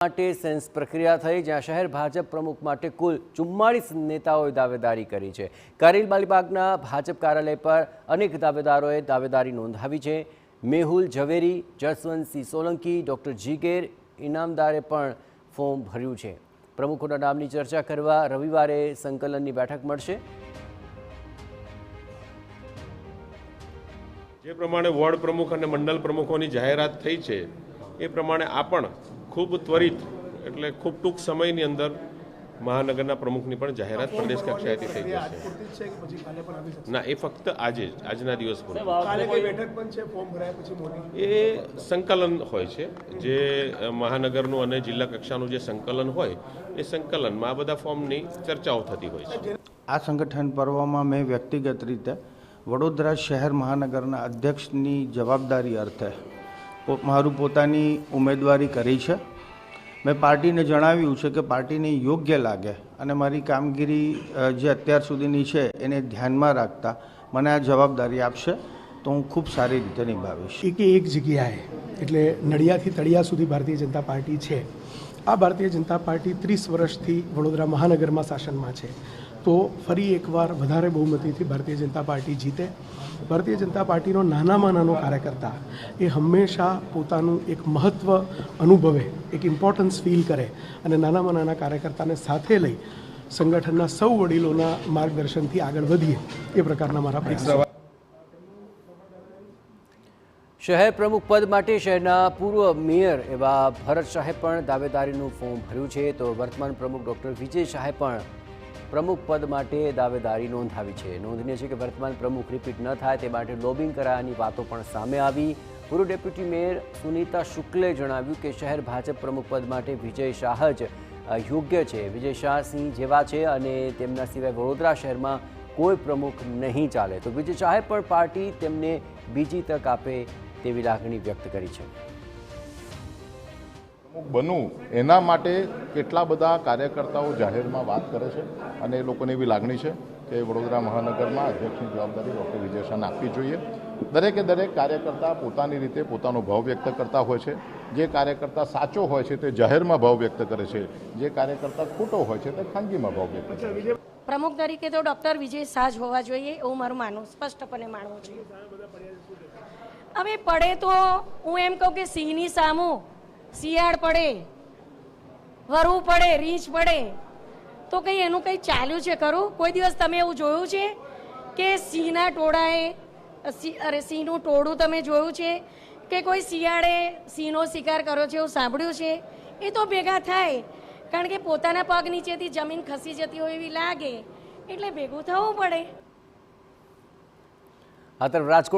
માટે સેન્સ પ્રક્રિયા થઈ, જ્યાં શહેર ભાજપ પ્રમુખ માટે કુલ 44 નેતાઓએ દાવેદારી કરી છે। કારેલ બાલીબાગના ભાજપ કાર્યાલય પર અનેક દાવેદારોએ દાવેદારી નોંધાવી છે। મેહુલ ઝવેરી, જસવંતસિંહ સોલંકી, ડૉક્ટર જીગેર ઇનામદારે પણ ફોર્મ ભર્યું છે। પ્રમુખોના નામની ચર્ચા કરવા રવિવારે સંકલનની બેઠક મળશે। જે પ્રમાણે વોર્ડ પ્રમુખ અને મંડળ પ્રમુખોની જાહેરાત થઈ છે એ પ્રમાણે આ પણ ખૂબ ત્વરિત એટલે ખૂબ ટૂંક સમયની અંદર મહાનગરના પ્રમુખની પણ જાહેરાત પ્રદેશ કક્ષાએથી થઈ જશે। ના, એ ફક્ત આજના દિવસ પર એ સંકલન હોય છે, જે મહાનગરનું અને જિલ્લા કક્ષાનું જે સંકલન હોય એ સંકલનમાં આ બધા ફોર્મની ચર્ચાઓ થતી હોય છે। આ સંગઠન પર્વમાં મેં વ્યક્તિગત રીતે વડોદરા શહેર મહાનગરના અધ્યક્ષની જવાબદારી અર્થે મારું પોતાની ઉમેદવારી કરી છે। મેં પાર્ટીને જણાવ્યું છે કે પાર્ટીને યોગ્ય લાગે અને મારી કામગીરી જે અત્યાર સુધીની છે એને ધ્યાનમાં રાખતા મને આ જવાબદારી આપશે તો હું ખૂબ સારી રીતે નિભાવીશ। એક જગ્યાએ એટલે નડિયાદથી તળિયા સુધી ભારતીય જનતા પાર્ટી છે। આ ભારતીય જનતા પાર્ટી 30 વર્ષથી વડોદરા મહાનગરમાં શાસનમાં છે, તો ફરી એકવાર વધારે બહુમતીથી ભારતીય જનતા પાર્ટી જીતે। ભારતીય જનતા પાર્ટીનો નાનામાં નાનો કાર્યકર્તા એ હંમેશા પોતાનું એક મહત્ત્વ અનુભવે, એક ઇમ્પોર્ટન્સ ફીલ કરે અને નાનામાં નાના કાર્યકર્તાને સાથે લઈ સંગઠનના સૌ વડીલોના માર્ગદર્શનથી આગળ વધીએ એ પ્રકારના મારા પ્રયાસો। શહેર પ્રમુખ પદ માટે શહેરના પૂર્વ મેયર એવા ભરત શાહે પણ દાવેદારીનું ફોર્મ ભર્યું છે, તો વર્તમાન પ્રમુખ ડૉક્ટર વિજય શાહે પણ પ્રમુખ પદ માટે દાવેદારી નોંધાવી છે। નોંધનીય છે કે વર્તમાન પ્રમુખ રિપીટ ન થાય તે માટે લોબિંગ કરાયાની વાતો પણ સામે આવી। પૂર્વ ડેપ્યુટી મેયર સુનીતા શુક્લે જણાવ્યું કે શહેર ભાજપ પ્રમુખ પદ માટે વિજય શાહ જ યોગ્ય છે। વિજય શાહ સિંહ જેવા છે અને તેમના સિવાય વડોદરા શહેરમાં કોઈ પ્રમુખ નહીં ચાલે, તો વિજય શાહે પણ પાર્ટી તેમને બીજી તક આપે તેવી લાગણી વ્યક્ત કરી છે। બનવું એના માટે કેટલા બધા કાર્યકર્તાઓ જાહેરમાં વાત કરે છે અને એ લોકોને એવી લાગણી છે કે વડોદરા મહાનગરમાં અધ્યક્ષની જવાબદારી ડૉક્ટર વિજય શાહને આપવી જોઈએ। દરેકે દરેક કાર્યકર્તા પોતાની રીતે પોતાનો ભાવ વ્યક્ત કરતા હોય છે। જે કાર્યકર્તા સાચો હોય છે તે જાહેરમાં ભાવ વ્યક્ત કરે છે, જે કાર્યકર્તા ખોટો હોય છે તે ખાનગીમાં ભાવ વ્યક્ત કરે છે। પ્રમુખ તરીકે તો ડૉક્ટર વિજય શાહ જ હોવા જોઈએ એવું મારું માનવું, સ્પષ્ટપણે માનવું છે। હવે પડે તો હું એમ કહું કે સિંહની સામું શિયાળ પડે, વરવું પડે, રીંછ પડે, તો કંઈ એનું કંઈ ચાલ્યું છે ખરું? કોઈ દિવસ તમે એવું જોયું છે કે સિંહના ટોળાએ સિંહનું ટોળું તમે જોયું છે કે કોઈ શિયાળે સિંહનો શિકાર કર્યો છે એવું સાંભળ્યું છે? એ તો ભેગા થાય, કારણ કે પોતાના પગ નીચેથી જમીન ખસી જતી હોય એવી લાગે એટલે ભેગું થવું પડે। આ તરફ રાજકોટ